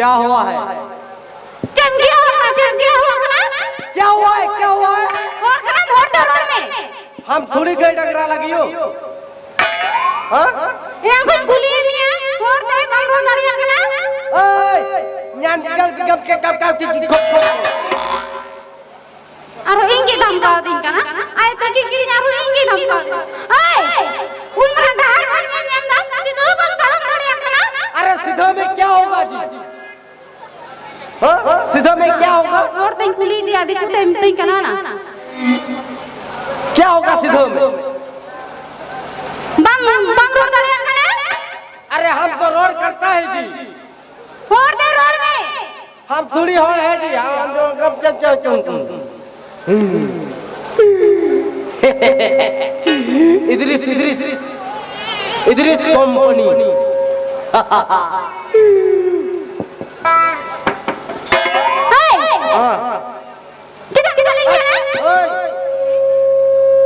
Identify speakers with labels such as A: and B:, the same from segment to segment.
A: क्या हुआ है?
B: चम क्या हुआ ना?
A: क्या हुआ है? क्या हुआ है?
B: और करा वोट दो रोड में।
A: हम थोड़ी गए डगरा लगियो। हाँ?
B: यहाँ कोई गुली नहीं है। वोट दे बांग्रो दाड़िया कना।
A: ओए, न्यान गप के कब टिकी खो।
B: अरे इंगे धमका दिन कना। आए तो की यारो इंगे धमका दिन। आए, उनमरा डहर न्यान दा सीधो बंगाल दाड़िया कना।
A: अरे सीधो में क्या होगा जी? हाँ? सीधो में क्या होगा?
B: और तई कुली दिया दिखु तई कना ना।
A: क्या होगा सीधो में?
B: बांग्रो दाड़िया कना।
A: अरे हम तो रोड करता है जी।
B: वोट दे रोड में।
A: हम थोड़ी हो है जी। हम जो गप क्यों इदरिस कंपनी।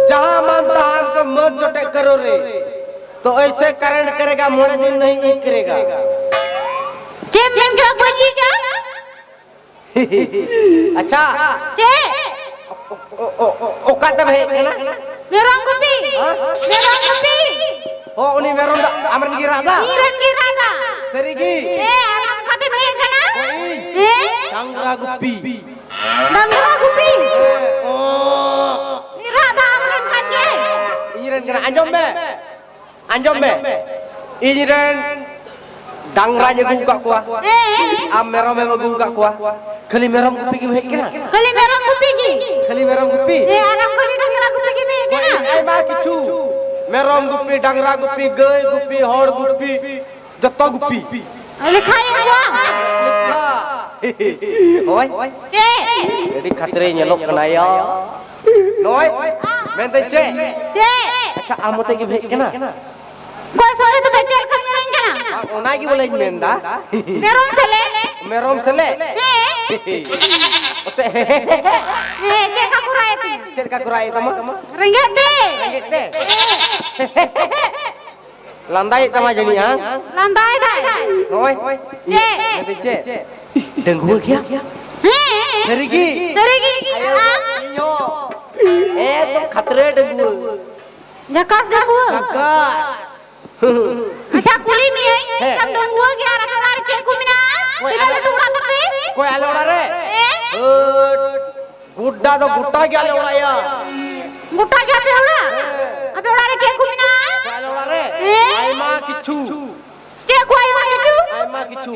A: जहाँ मानता हम तो मत जोटे करो रे, तो ऐसे करंट करेगा मोड़े दिन नहीं एक करेगा।
B: जेम जेम क्या बजी जा?
A: अच्छा
B: जे
A: ओ काटब है ना?
B: मेरंग गुपी
A: ओ उनी मेरंग अमरन गिरादा सरीगी
B: ए आराम खाते में कना ए
A: डांगरा गुपी ओ
B: गिरादा अमरन खाते
A: इरन कना anjom be iren dangra nya gu ka kuah am merom me gu ka kuah khali merom gupi gi me kena
B: kali merong gupi
A: e
B: anak kali dangra gupi gi me kena
A: ai ba kichu merom gupi dangra gupi geuy gupi hor gupi joto gupi
B: likhai aja
A: oi
B: ce
A: jadi khatre nyelok kena ya noi mente ce अच्छा आमोते की भेज के ना
B: कोई सोरे तो बेचल कर नहीं कना
A: ओना की बोले मेंदा मेरोम से ले ओते चेका कुराए तमा
B: रंगेट दे
A: लंदाई तमा जनी हां
B: लंदाई दे
A: ओए चे डंगुआ क्या सरीगी इयो ए तो खतरे डंगुआ
B: जकास डंगुआ अच्छा कुली नहीं है कब डंगुआ गया रखवार के कुमिना तिला टुकड़ा तपे
A: कोई आलोड़ा रे गुड्डा तो गुट्टा क्या लोड़ा या
B: गुट्टा क्या पेड़ा अबे उड़ा रे के कुमिना
A: कोई आलोड़ा रे आई मां किछु
B: के कोई मां किछु
A: आई मां किछु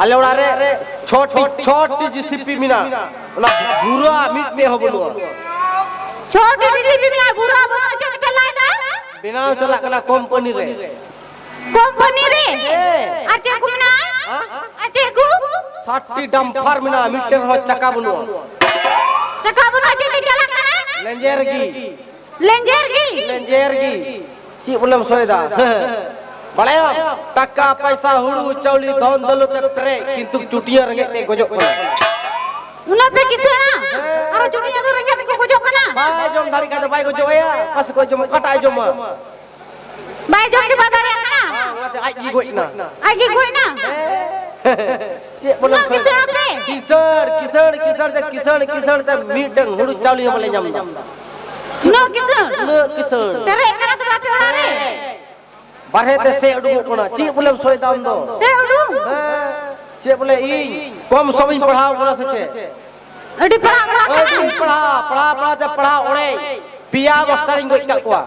A: आलोड़ा रे छोटी जीसीपी मिना ना बुरा मिटते हो बोलवा
B: छोटी जीसीपी मिना बुरा बना के चलाए दा
A: बिना चला कना कंपनी रे
B: आचे कुमिना आचे को
A: 60 डंपर मिना मीटर हो चक्का बनवा
B: चेते चला कना
A: लेंजर की ची बोलम सोयदा बड़ाया टक्का पैसा हुड़ू चौली धन दौलत रे किंतु चुटिया रंगे ते गोजो कना
B: उना पे किसना अरे चुटिया तो रंगे को गोजो कना
A: बाय जोम धारी का तो बाय गोजो या कस को जोम कटाय जोम
B: बाय जोम के बाद रे कना
A: आई की गोई ना चे बोलम
B: किसना पे
A: किसर से मीटंग हुड़ू चौली बोले जम
B: नो किसर तेरे कना तो बापे वाला रे
A: बारे ते से उडू कोना ची बोलम सोयदा दो
B: से उडू
A: चे बोले ई कम समय पढ़ाओ कोना से चे
B: अडी पढ़ा
A: ते पढ़ा ओड़े पिया मास्टरिंग गोई का कोआ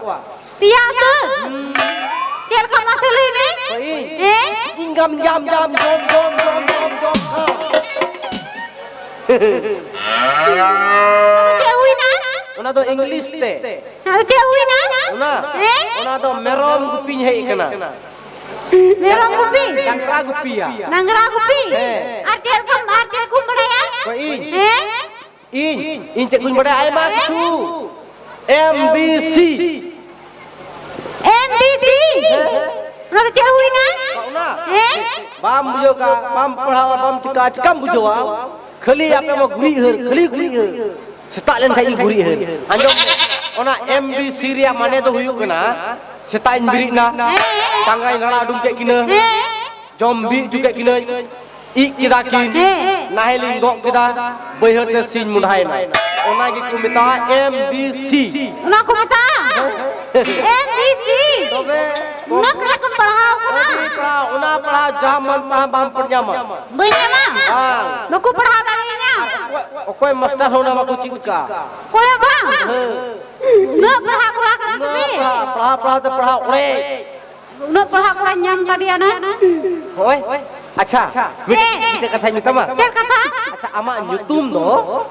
B: पिया तो चल का मसले में ए
A: इंगम जाम जोम
B: चे हुई ना
A: ओना तो इंग्लिश ते
B: चे हुई ना
A: ओना तो मेरोम गुपी है इकना
B: मेरोम गुपी
A: डंगरा गुपिया
B: आरचेल को बड़ाया
A: कोई इन चे कुछ बड़ा आए मा किछु एमबीसी
B: ना चे हुई ना
A: बाम बुझो का बाम पढ़ावा बाम चिका कम बुझो खाली आपे मो गुरी हर सेता लेन खाई गुरी हर आंजो ओना एमबीसी रिया माने तो हुयु कना सेता इन बिरिना डांगराई नाला उडुम के किना जम्बी जुके किना ik kita kini nahel ingok kita bayar te sin munhai na ona gi ku meta MBC
B: Una ko mata MBC
A: tobe
B: Una kena ko pahau kana
A: ona pala jaman ta bam pernyama
B: Banyak mah Baku pahau tanya
A: okoi master hona ma ku chika
B: Koya bang Una pahau kula kana kami
A: pala te pala ore
B: Una pahau kula nyam ka dia na
A: Hoi अच्छा kita kata minta mah
B: Cer kata
A: अच्छा ama nyutum do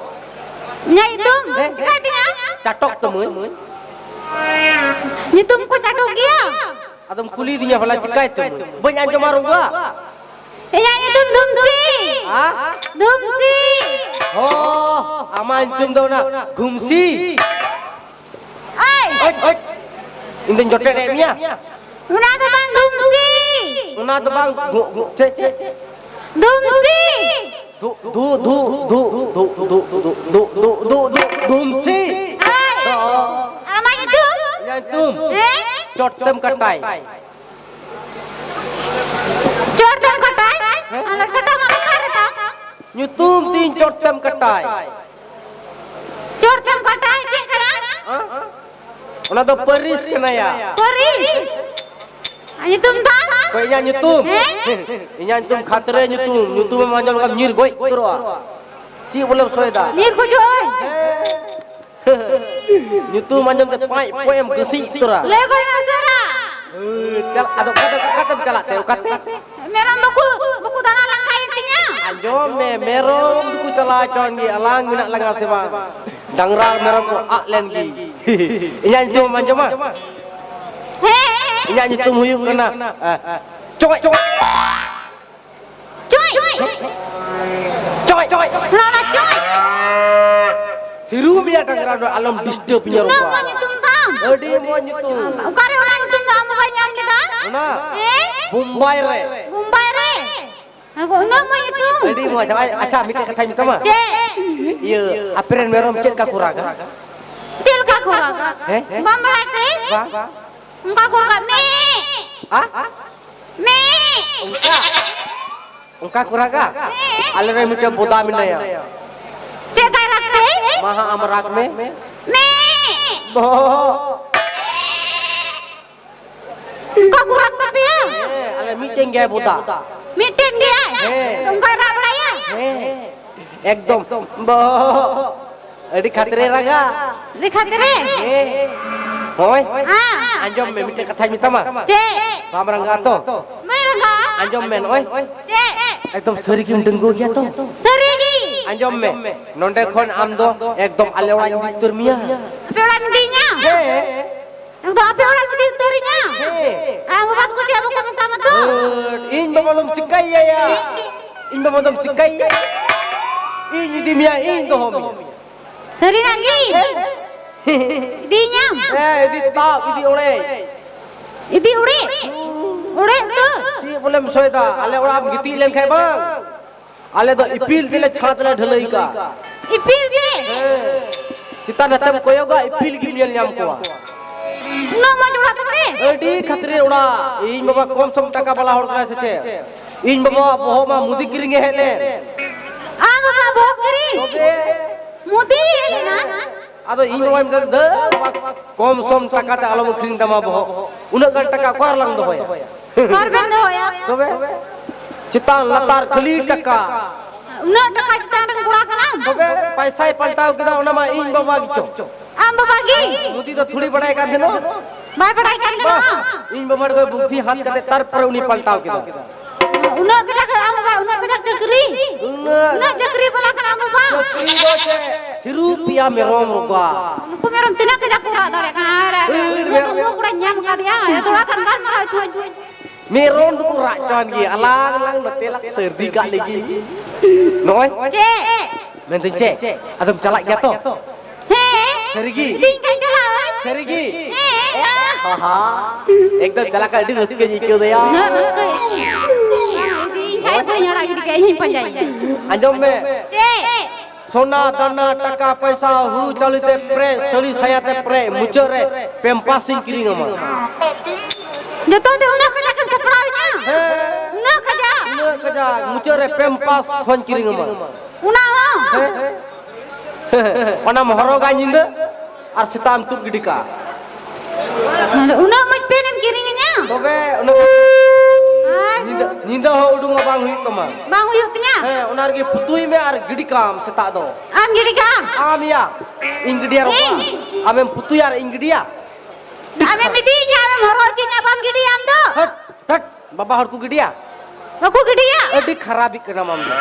B: Nyai tum Cikai tinya
A: catok temun
B: Nyitum ko catok dia
A: adem kuli dinya pala cikai temun banyak jamarung gua
B: Nyai nyitum dumsi
A: ha
B: Dumsi
A: oh ama nyutum do na gumsi
B: Ai
A: oi inten jotet emnya
B: Una tu bang dumsi
A: una tu bang
B: Dumsi
A: dumsi
B: Ai Ama itu
A: yang tum cot tem katai
B: Cor tem katai Anak kata mana kata
A: nyutum tin cot tem katai
B: Cor tem katai cek kana
A: ona tu peris kena ya
B: Peris Hanya tum tak
A: kau inya nyutum inya nyutum khatre nyutum manjal kam nyir goi turwa ci boleh soeda
B: Nir ko joy
A: nyutum manjal te pai poem gesi turwa
B: Lego masara
A: cal adok kata cala te kate
B: Merang baku tanah langkai intinya
A: anjom me merom ku cala con gi alang minak langa seba dangrang merom ko aklen gi inya nyutum manjal mah inya nyutum huyuk kena coy
B: Lala coy
A: Tiru biar dangrang do alam disturb nya rupa
B: Nama nyitum tam
A: adi mo nyutum
B: Ukare orang nyitum tam banyak kita
A: Una Mumbai re
B: Mumbai re Aku nama nyitum
A: adi mo acha mite kata minta mah
B: Cek
A: iya apiren merom cek ka kuraga
B: Cil ka kuraga Bambalai te
A: ba
B: Engkau kuraga me
A: ah
B: Me
A: ungka kuraga alere mite boda minaya
B: Cek kai rakte
A: maha amrak me
B: Me
A: bo
B: Engkau kurak tapi ya
A: ale mite ngai boda
B: Mitim dia Engkau rabraya
A: ekdom bo adi khatre raga
B: Dikhatere
A: hoi
B: Ah
A: anjom me mite kata minta mah
B: Cek
A: pamrang gato
B: Mereka
A: anjom men oi
B: Cek
A: ekdom seri kim denggo gya to
B: Serigi
A: anjom me nonde khon am do ekdom ale ora nyitur mia
B: Apa orang mintinya Yang tu apa orang minti terinya Bapak ku siapa kamu minta tu
A: in bamalom cikai ya in bamalom cikai in di mia in to homi
B: Seri lagi Idinya
A: di tap di ore
B: Idi uri Uri tu
A: si boleh soeda ale ora giti len khai bang ale do ipil tele chhat le dhalai ka
B: Ipil ke
A: kita natam koyoga ipil gi miel nyam ko
B: Nama jumlah tu ni
A: adi khatre ora in baba kom som taka bala hor kana seche in baba boho ma mudi kiringe hele
B: Bapak bawa kiri Mudi ni na
A: ado in baba mdal de kom som taka ta alom kiring dama boho unak gan taka kwar lang do hoya
B: Korban tu ya
A: tobe citan latar khali taka
B: Nak taka kita dengan kurang kenam
A: tobe paisa paltao kita ona ma in baba gicho
B: Amba bagi
A: mudi to thuli badai ka deno
B: Baik padai kan kita
A: in baba ko buddhi hat kate tar par uni paltao kita
B: Unak kita ke amba Unak kita cakri Unak cakri pala kan amba
A: thiru pia merom roga
B: Aku meron tina kerja kurang tak ada kan ada kurang nyam kan dia ya tulah kan malah cuan
A: merom tu rak con gi alang lang na telak serdi ka lagi noi
B: Cek
A: menten cek adum calak ya to
B: Hei
A: serigi
B: tinggal jalan
A: serigi
B: Hei
A: haha ekdam calak ka di ruske ji kyo ya
B: Nak ruske tinggal punya lagi di kayaknya panjang
A: anjom me
B: Cek
A: सोना दाना टका पैसा who चलते pray सली सायाते pray मुचरे पेम्पासिंग किरिंग अमा
B: Jatuh tu nak kerja kan seperawnya. Nak kerja.
A: kerja muncul pempas son kiring mah.
B: Una mau.
A: Ona mahoroga nyinda ar sitam tup gidika.
B: Una mau penem kiringnya.
A: Tobe ona nyinda ho udung bang huyuk tama.
B: Bang uyutnya.
A: Ona argi putui me ar gidikam setak do.
B: Am gidikam.
A: Am ya. Inggedia roba. Amem putui ar inggedia.
B: Ame midinya ame morocinya bam gidiyam do.
A: Hat baba harku gidia.
B: Aku gidiya.
A: Adi kharabi kena mam do.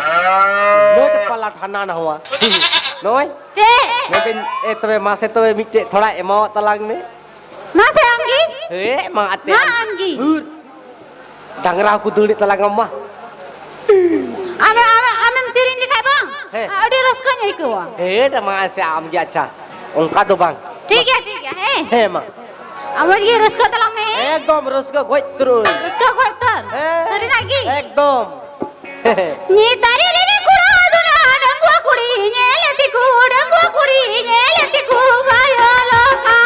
A: No te pala thana na huwa. Noi?
B: Ce.
A: Mungkin tobe mase tobe mikte thoda emo talang me.
B: Masa anggi?
A: Mang ate.
B: Ma anggi.
A: Dangra aku duli talang mah.
B: Ame sirin dikai bang. Adi raskanya iku wa.
A: Dah mase am gi acha. Ongka do bang.
B: ठीक है
A: मां
B: आवाज ये Ruska तलांग में
A: एकदम Ruska गोय terus
B: Ruska गोय तर सरी lagi
A: एकदम
B: ni tari ni kura duna dangwa kuri nyeletiku gayo loka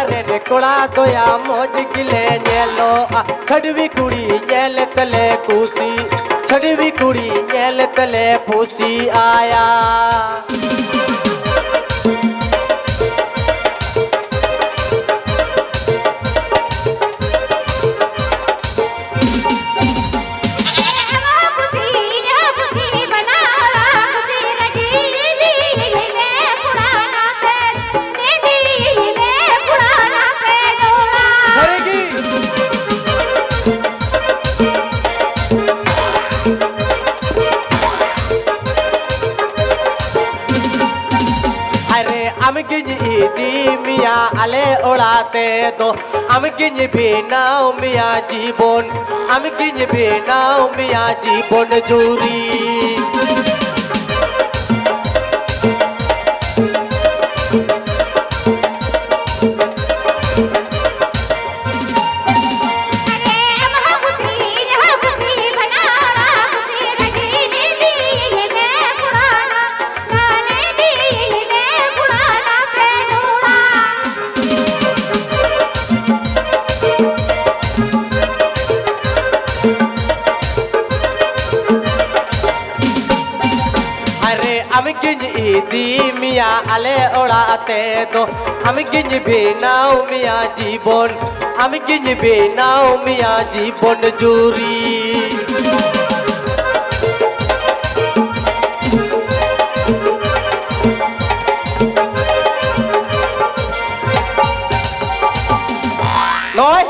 A: bener कोड़ा दोया मौज गिले नेलो छड़वी कुड़ी नेल तले कुसी छड़वी कुड़ी नेल तले फूसी आया आले उड़ाते दो हम गिन भी नाव मिया जीवन हम गिन भी नाव मिया जीवन जूरी मिया आले उड़ाते दो हम गिन भी नाव मिया जीवन हम गिन भी नाव मिया जीवन jury Noi,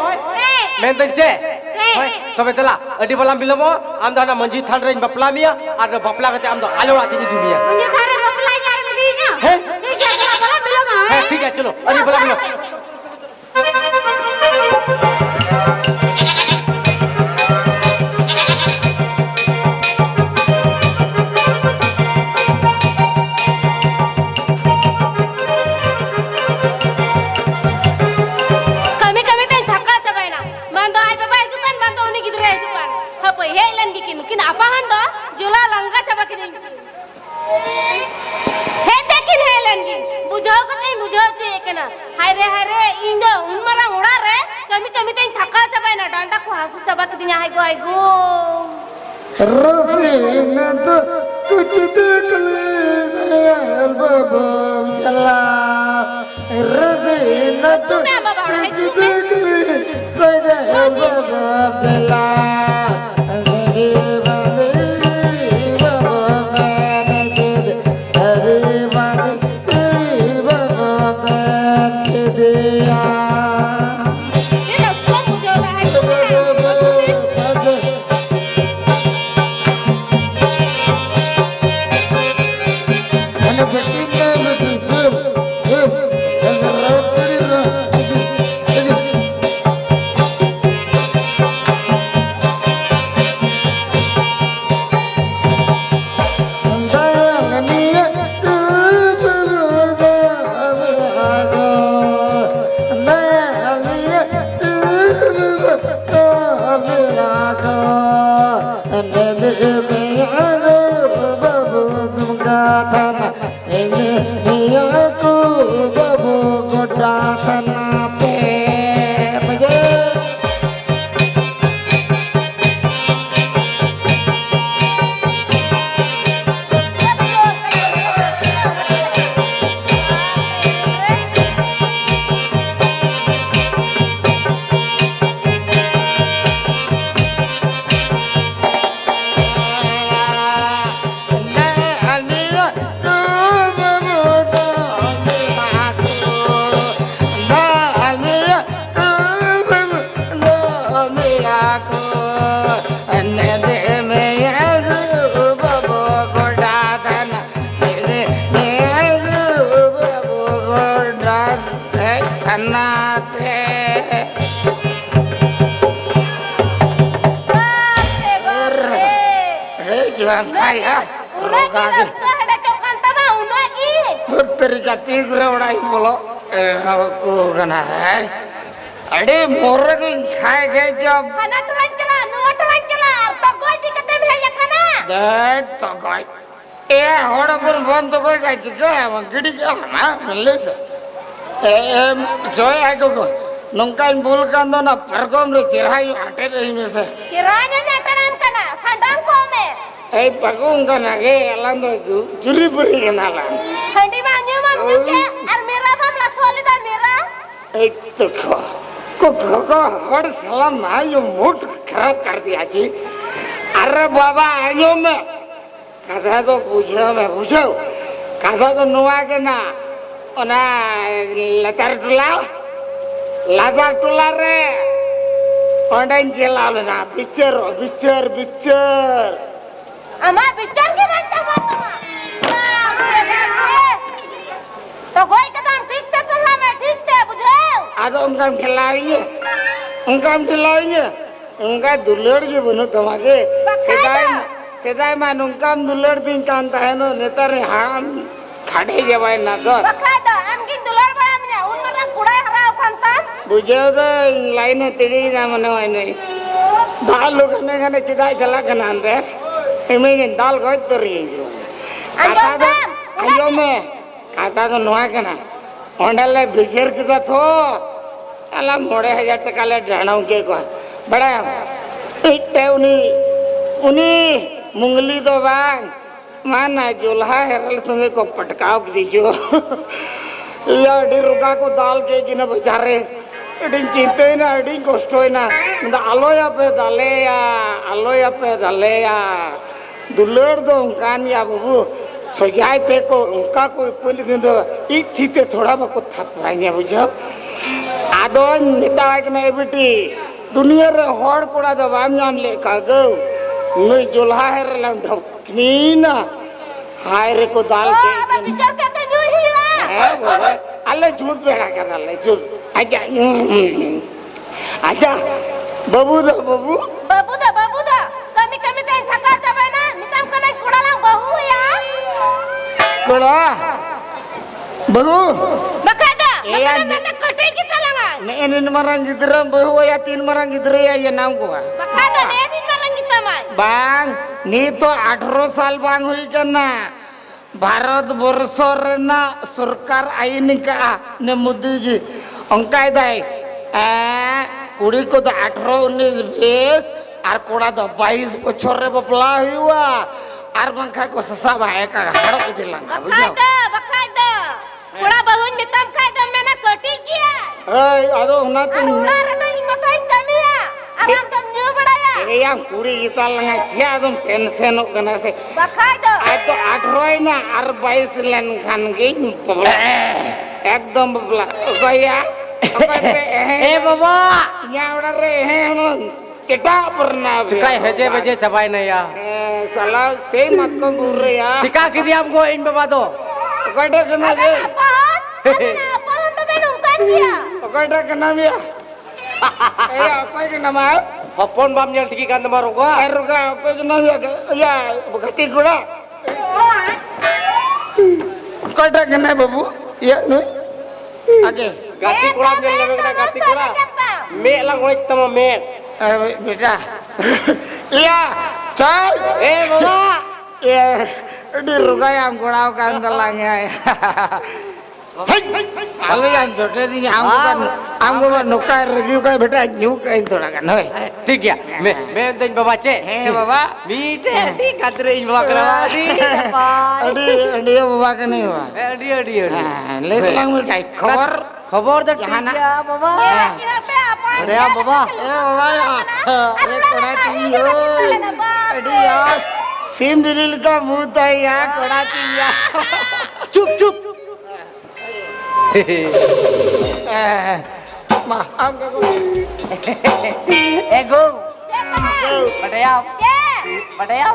A: menten ce, tapi telah, di malam bilam am dah nak manjit than rein bapla mia, ada bapla kata am dah alu hati ni dunia.
B: Manjit than rein bapla ni ada medinya. ठीक है, malam bilam
A: ठीक है, चलो, di malam bilam.
B: हाय रे इंदो उनमारा उड़ा रे कमी कमी तें थका चबाय ना डांडा को हासु चबा के दिया हाय गो
C: रसीना तो कुछ देख ले बाबा चला रसीना तो कुछ देख ले बाबा चला ini aku babu dungkatan ini aku babu kodatan pe kaya roga ge
B: ada cokan tama unagi
C: teri kati grawai bolo aku kana hai ade morge khai ge jab
B: kana tulan chala to goi dikate bheja kana
C: that to goi e hoda pun bon to goi kai jika gidi ge na mille se joy ai go nongkain bul kan do na pargom re chirhai ate rehi me se
B: kiranya natanan kana sadang ko me
C: ei pagung kana ge alando juri puri kana la
B: handi manyu ke ar mera bamla solida mera
C: ei to ko hor salam ayo mood खराब कर दिया जी अरे बाबा आयो में कथा तो पूछो कथा तो नुआ के ना ओना लतार टुला रे ओंडन चला ना बिचर
B: ama bicar ke macam apa तो कोई कदम ठीक से चला मैं ठीक से बुझाओ
C: आज उनका खिलाएंगे उनका दुल्हड़ के बनो तुम्हारे सेदाई मान उनका दुल्हड़ दिन कांता है नो नेता रे हाम खाड़े जवाई ना तो
B: बखादा हमकी दुल्हड़ बड़ा मजा उन मरा कुड़ा हराओ कांता
C: बुझाओ तो लाइन तिड़ी ना मने वाई नहीं दाल लोग ने चिदाई चला कना अंदर इमें दाल गोई तो रही है आयो में खाता तो नुआ कना ओंडले बिचर किता थो अला मोड़े 1000 टका ले डाणाऊ के को बड़ा इट्टे उनी मुंगली तो बांग माना जुल्हा हेरल संगे को पटकाव दीजो या डी रुका को दाल के कि न बेचारे डी चिंते ना डी कष्ट होय ना आलोया पे दले या दुल्हड़ दो कान या बाबू सजाए थे को उनका कोई पुल दिन दो एक थी ते थोड़ा बहुत थप पाएंगे बुझो आदो नेता एक ना बेटी दुनिया रे होड़ कोड़ा दो वाम नाम ले का गो नुई जुल्हा है रे लम ढकनी ना हाय रे को दाल के
B: अब बिचार कहते जो ही
C: है बोले अल्ले झूठ बेड़ा कर अल्ले झूठ आजा बाबू दा
B: कमी ते थका चबे ना मितम कने कुड़ाला बहु या
C: कोड़ा बाबू
B: बकादा
C: या
B: मैंने कटे की तलंगा
C: ने marang gidra बहु या 3 marang gidra या नाम को
B: बकादा ने दिन marang kita mai
C: बांग नी तो 18 साल बांग हुई करना भारत वर्ष रेना सरकार आईन का ने मोदी जी अंकाय दाई कुड़ी को तो 18 19 20 और कोड़ा तो 22 बछर रे बपला हुआ और बंखा को ससा भाई का हड़क दिलंगा बुझो
B: बकादा कोड़ा बहुन मितम कायदा मैंने कटी किया
C: ए अरो ना तुम
B: उड़ा रे तो इन बताइन कमिया आराम तुम न्यू बढ़ाया
C: ए या कुड़ी इता लंगा छिया तुम टेंशन कना से
B: बकादा
C: आज तो 18 ना और 22 लन खान गई बबला एकदम बबला गया
A: ए बाबा
C: या उड़ा रे है चिटा परना
A: चिकाई हेजे बजे चबाई नहीं या
C: साला से मत को बोल रहे यार
A: चिका की दिया हमको इन बाबा तो
C: कटे कना दे
B: apa तो मैंने उनका दिया
C: कटे कना भी ए apa के नाम है
A: हपन बाम जल ठिकी कांद मारो को
C: रुका apa के नाम या गति गुड़ा कटे कना बाबू या नु आगे
A: गाती कोड़ा जल लेवे ना गाती कोड़ा मे लंग होई तम मे
C: बेटा या Cai.
A: Bawa.
C: Ya, di ruga yang kurang kan telangnya. Hei, kalian jodoh ini anggo kan nukai review kai beta nyukai itu lah kan, hei.
A: ठीक है मैं दिन बाबा चे
C: Hei, Bapak.
A: मीठे दी कतरे इन बाबा करवा दी
C: Adi Bapak kan ini, Pak.
A: D
C: Nah, lihat lang beta खबर
A: खबर the
C: Jangan nak.
A: ya Baba
B: Kira-kira apa?
A: अरे या बाबा
C: Bapak ya. Lihat koda tiyo. Adi ya, simbilil ka muta ya koda tiya.
A: चुप चुप
C: Maaf kau.
A: एगो बढ़िया बढ़िया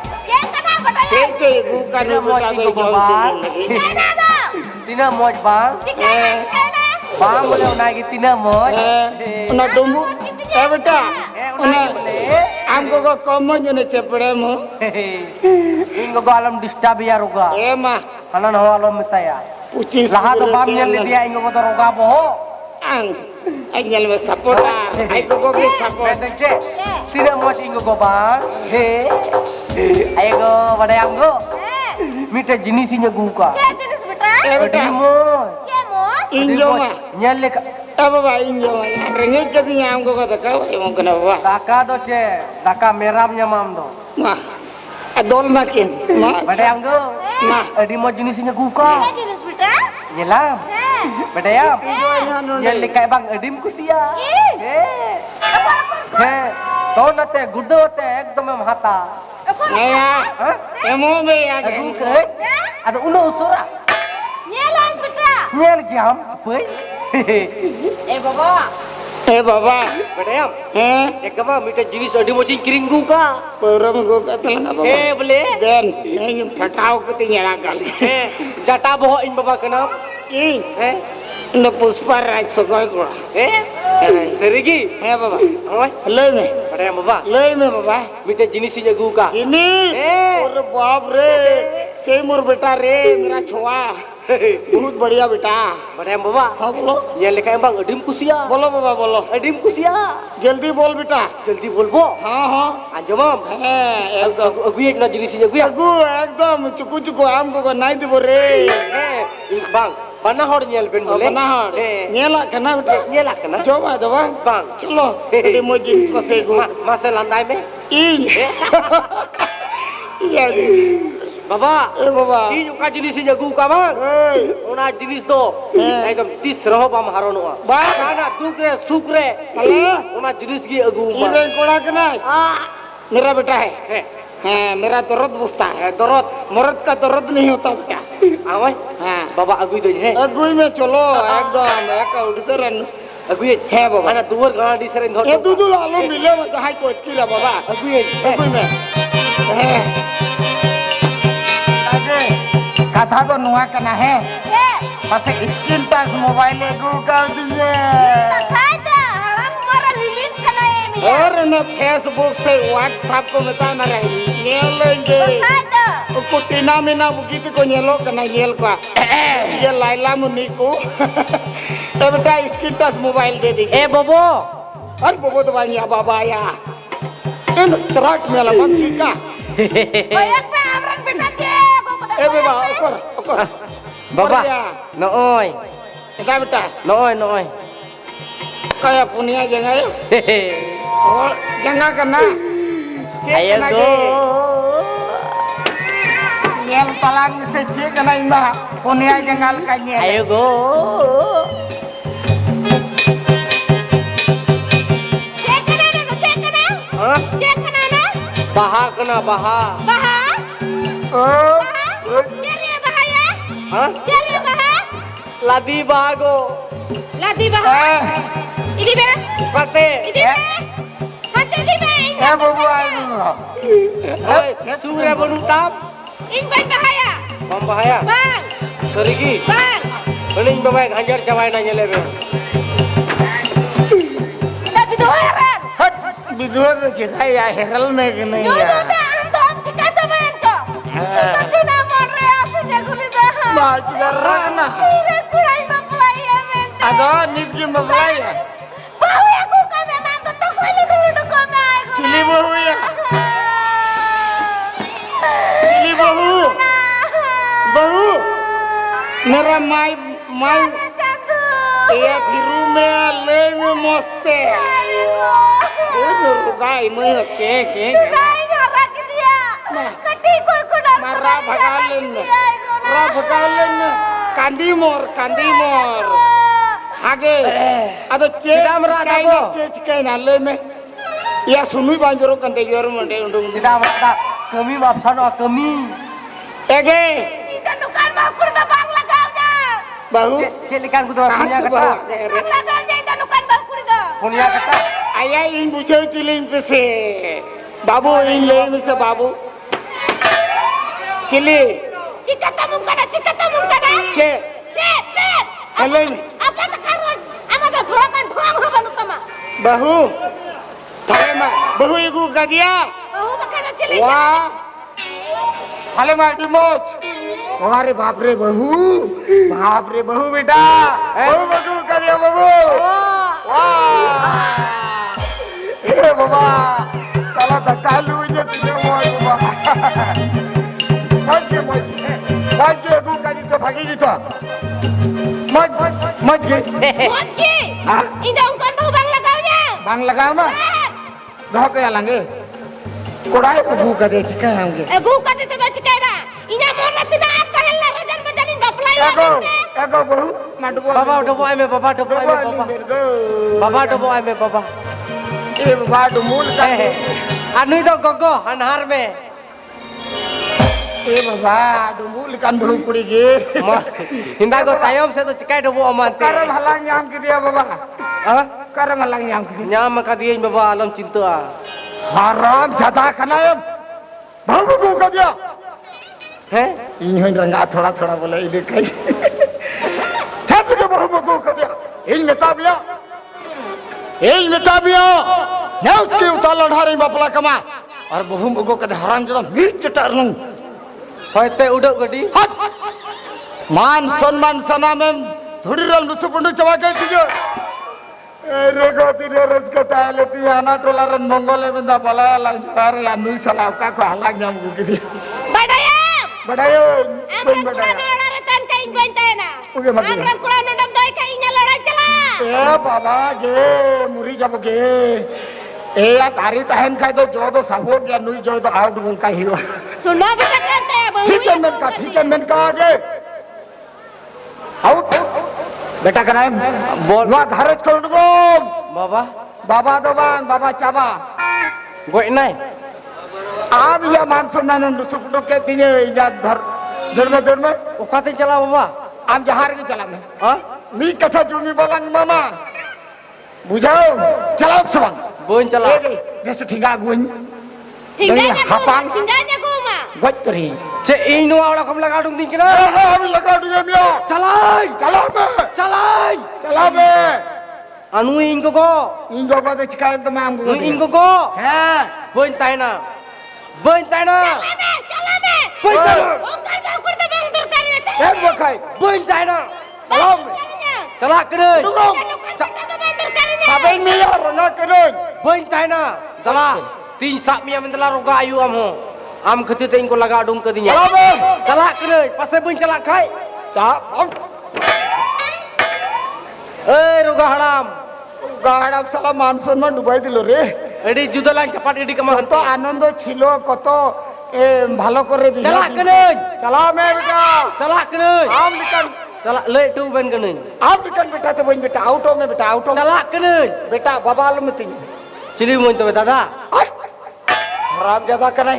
C: Cece bukan
A: Tidak mau
C: bukan
A: cikgu
C: jauh
A: Bapak.
C: lagi.
A: tina moj bang bang boleh unagi tina moj
C: Una tumbuh. Beta.
A: unagi
C: Una
A: boleh
C: amko ko komo jone cepere mo.
A: ingo galam disturb ya ruga
C: Mah
A: hanan ho alam mitaya
C: pucis.
A: laha to bam nyel dia ingo ko to ruga boho
C: Ang. Ay nyal me support. Ay ko ki support.
A: Pendek ce tina moj ingo go bang he ayo badai anggo mita jinisinya guka
C: Beta.
A: adi moj
C: Injo mah.
A: nyel le
C: Baba injo mah. Rengek jadi amko ko takau mo kana baba.
A: daka do ce daka meramnya mam do
C: Mah. Adol makin. Mah.
A: badai anggo
C: Mah.
A: adi moj jinisinya guka nyelam badai am nyel le kai bang adim kusia he to nate gudo te ekdom mahata
C: Naya.
A: Hah?
C: Emo me ya.
A: Aduh ke? Ada uno usura. Nyel giam, apa? Baba.
C: Baba.
A: Badayam. Ek kama mita jinis adi mo kiring guka.
C: Pura me go katalang baba.
A: Boleh?
C: Den, ini phatau ke tinggal kali.
A: Jata boho in baba kenam.
C: Ih, na Puspa Raj Sogoi ko.
A: Serigi.
C: Baba.
A: Oi,
C: Lei me.
A: badayam baba.
C: Lei me baba.
A: Mita jinisinya guka.
C: Jinis. Aरे बाप रे, सेमूर बेटा रे, मेरा छोआ. बहुत बढ़िया बेटा.
A: Badayam baba.
C: हाँ बोलो.
A: Nyel le kai bang adim kusia.
C: बोलो बाबा बोलो.
A: Adim kusia.
C: जल्दी बोल बेटा.
A: Jaldi bolbo.
C: हाँ हाँ.
A: Anjamam.
C: एकदम.
A: Agu ek na jinisinya guya.
C: अगु एकदम चुकु चुकु आम को नाई दिबो रे.
A: Bang, mana hor nyel ben boleh?
C: Mana hor? Nyela kena बेटा.
A: Nyelak kena.
C: Coba coba.
A: Bang,
C: चलो. ये mau jenis pasai gu.
A: masa landai me?
C: Ih. Iya.
A: Baba,
C: Baba.
A: ini uka jenisnya guka bang. Una jenis do. Ekdom tis roh bam harono.
C: Bang.
A: Kana dukre sukre.
C: Alah.
A: Una jenis gi agu
C: ये
A: ma.
C: कोड़ा कना. मेरा बेटा है.
A: Eh,
C: हाँ मेरा दर्द बुझता है.
A: dorot.
C: मर्द का दर्द नहीं होता बेटा.
A: Awai.
C: हाँ.
A: Baba agu do he.
C: अगुई में चलो एकदम एक उठते रहने.
A: Agu ye.
C: है बाबा.
A: Ana duar gana di seren dhor.
C: ये दूध लालो मिले वो जहाँ को इतकी ला बाबा.
A: Agu ye.
C: अगुई में. कथा तो नुआ करना है. बस स्क्रीन टच मोबाइल एगो कर दीजिए. और न फेसबुक से व्हाट्सएप को बता ना रही. ये लेंगे. उसको टीना मीना बुकीत को येलो करना येल का. ये लाइला मुन्नी को. तो बेटा स्क्रीन टच मोबाइल दे दी.
A: Eh bobo.
C: अरे बोबो तो बानिया बाबा या. इन चराट में लगा चिका. बाबा ओकर ओकर.
A: Baba. Nooy.
C: Kita बेटा.
A: Nooy.
C: Kayak punya jangan ya. Oh, jangan kena.
A: Ayo go.
C: Yang palang sejak kena imba. Punya jangan kanya.
A: Ayo go. Baha kena baha.
C: Oh.
A: Hah? Ladi bago. Pate.
C: Bobo ayo.
A: Oi, sure benutam. Bam bahaya. Serigi. Bening babai hajar jawai nanya lebe.
C: Hat bidur jika ya heral में नहीं ya. Baca darana. Ada nipki mabaya. Cili bahu ya. मेरा माई माई
B: Chandu.
C: ये थिरू में ले में मस्ते रुगाई में के
B: Dai ngara dia. Kati koi kuda.
C: मारा भगालन रा भगालन कांदी मोर आगे अदो
A: Sidam ra dago.
C: चेच ना ले में या सुनुई बांजरो कंदे योर मंडे उंडुम
A: Tidak ada kami mapsano kami.
C: एगे
B: Kita nukan mau kuda bangla kau dah.
C: बहु
A: Celikan ku tu
C: कहां
A: punya
C: से
A: kata.
C: बहु आगे रे
B: Bangla kau dah kita nukan mau kuda.
A: Punya kata.
C: आया इन बुझे चिलिन पे से बाबू इन ले में से बाबू चिली
B: Cikata mungkada.
C: चे
B: Cep.
C: हेले
B: Apa tekaran? Apa dah thurakan thurang haban utama.
C: बहु थाले मा बहु इगु गदिया
B: Oh makanya cilik.
C: वाह थाले मा डिमोच अरे बाप रे बहु बेटा बहु गदिया बहु वाह ए बाबा साला धक्का लूजे तुझे मोय बाबा मत इगु गदी तो भागेगी तो मत गई
B: Mochi.
C: हाँ?
B: Indah ungkan bahu bangla kau nya.
C: बांग लगाओ ना घाव के आलेंगे कोड़ाई को भूख दे चिका होंगे
B: Egu kata tu dah cikara. Inya morna tu dah asta hella rajan bajanin baplai.
C: एगो बहु माडुबो
A: Baba dobo ai me baba dobo ai me baba. Baba dobo ai me baba.
C: ए बाबा डुमूल का
A: Anu itu gogo anhar me.
C: ए बाबा डुमूल कान बहु कुड़ी गे
A: Hinda go tayom se to cikai dobo amante.
C: करम हलांग नाम की दिया बाबा
A: Ah?
C: करम हलांग नाम की
A: Nyam kadiin baba alam cinta.
C: हराम ज्यादा खनायम बहु को कर दिया
A: Heh?
C: इन होइन रंगा थोड़ा बोले इने कई ठप के बहु को कर दिया इन नेताबिया ना उसके उताला ढारे बापला कमा और बहु को कर हराम ज्यादा मीट चटार लूं
A: Hoite uduk gadi.
C: मान सम्मान सना में थोड़ी रल नुसु पुंडु चवा के दियो अरे गोती ने रस का तालती आना टोला रन मंगोले बंदा बला ला जार या नुई सलाव का को हलाक नाम को की
B: Badayam.
C: बडायो बन
B: Amran
C: बडाया
B: kurang lora retan kain bantai na.
C: Uge magi.
B: Amran kurang nodam doi kainnya lora jala.
C: ए बाबा गे मुरी जब गे ए या तारी तहन खाए तो जो तो सब हो गया नुई जो तो आउट उनका hero
B: Sunnah bisa kata bahu.
C: ठीक है मैं का आगे आउट बेटा कराए
A: बोल।
C: वा घर छोड़ दो
A: Baba,
C: बाबा दो बाबा चाबा
A: goi nai.
C: आप या मानसून ना नुसुपडो के दिने या धर में
A: Ukate chala baba.
C: आप जहार के चला में
A: Ah?
C: मी कथा जुमी बोलांग मामा बुझाओ चलाओ सबंग
A: Boin chala.
C: जैसे ठिगा गुन
B: Hingganya
C: Hapang.
B: kuma. Hingganya kuma.
C: गत्तरी
A: Ce inu awak kamu laga dung tingkina.
C: हम लगा दिए मिया
A: Calai.
C: चला बे
A: Calai.
C: चला बे
A: Anu ingo go.
C: इन जो को चिकाय तो मैं हमको
A: Ingo go.
C: है
A: Boin taina. Boin taina.
B: Cala be.
A: Boin taina.
B: Ungkan bahu kuda bang turkannya.
C: एक बखाई
A: Boin taina.
C: चला बे
A: Chala kene.
C: दुगम साबे मिया रोना करो
A: Boin taina. Dala. Tin sak miya mentala roga ayu amho. Am khati te inko laga dung kadinya.
C: चला बे
A: Chala kene. Pasai boin chala khai.
C: चा
A: Eh roga haram.
C: गाड़ा साला monsoon में डुबाई दिलो रे
A: Edi judalan cepat edi kemah.
C: কত আনন্দ ছিল কত এ ভালো করে
A: Chala kene.
C: চালা মে বেটা
A: Chala kene.
C: আম নিকন
A: Chala le tu ben kene.
C: আম নিকন বেটা তো বইন বেটা আউটো মে বেটা আউটো
A: Chala kene.
C: बेटा बबाल में तीन
A: Cili moin tu dada.
C: हराम ज्यादा करे